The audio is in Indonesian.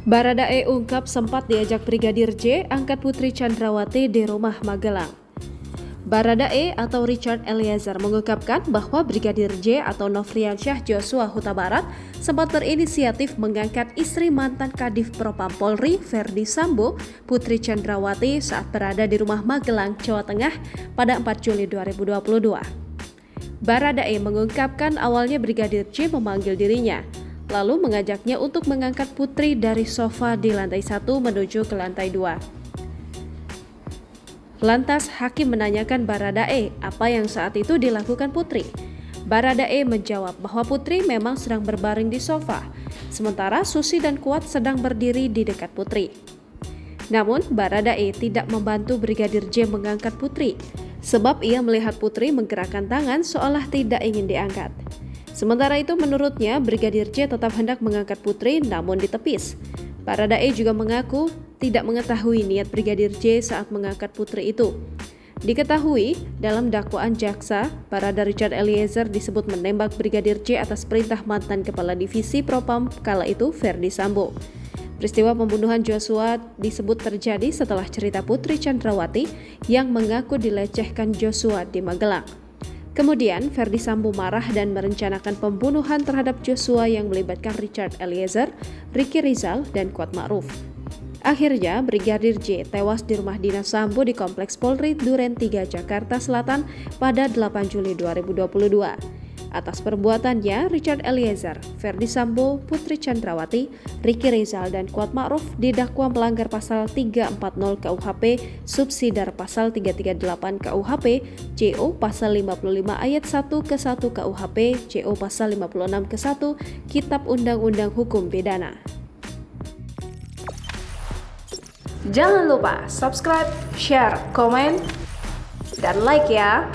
Baradae ungkap sempat diajak Brigadir J angkat Putri Chandrawati di rumah Magelang. Baradae atau Richard Eliezer mengungkapkan bahwa Brigadir J atau Nofriansyah Joshua Huta Barat sempat berinisiatif mengangkat istri mantan Kadif Propam Polri Verdi Sambo, Putri Chandrawati saat berada di rumah Magelang, Jawa Tengah pada 4 Juli 2022. Baradae mengungkapkan awalnya Brigadir J memanggil dirinya, lalu mengajaknya untuk mengangkat Putri dari sofa di lantai 1 menuju ke lantai 2. Lantas hakim menanyakan Baradae apa yang saat itu dilakukan Putri. Baradae menjawab bahwa Putri memang sedang berbaring di sofa, sementara Susi dan Kuat sedang berdiri di dekat Putri. Namun Baradae tidak membantu Brigadir J mengangkat Putri, sebab ia melihat Putri menggerakkan tangan seolah tidak ingin diangkat. Sementara itu menurutnya Brigadir J tetap hendak mengangkat Putri namun ditepis. Baradae juga mengaku tidak mengetahui niat Brigadir J saat mengangkat Putri itu. Diketahui dalam dakwaan jaksa, Barada Richard Eliezer disebut menembak Brigadir J atas perintah mantan Kepala Divisi Propam kala itu Verdi Sambo. Peristiwa pembunuhan Joshua disebut terjadi setelah cerita Putri Chandrawati yang mengaku dilecehkan Joshua di Magelang. Kemudian Verdi Sambo marah dan merencanakan pembunuhan terhadap Joshua yang melibatkan Richard Eliezer, Ricky Rizal, dan Kuat Ma'ruf. Akhirnya Brigadir J tewas di rumah dinas Sambo di Kompleks Polri Duren 3 Jakarta Selatan pada 8 Juli 2022. Atas perbuatannya, Richard Eliezer, Verdi Sambo, Putri Chandrawati, Ricky Rizal, dan Kuat Ma'ruf didakwa melanggar pasal 340 KUHP, subsidiar pasal 338 KUHP, JO pasal 55 ayat 1 ke 1 KUHP, JO pasal 56 ke 1, Kitab Undang-Undang Hukum Pidana. Jangan lupa subscribe, share, komen, dan like ya!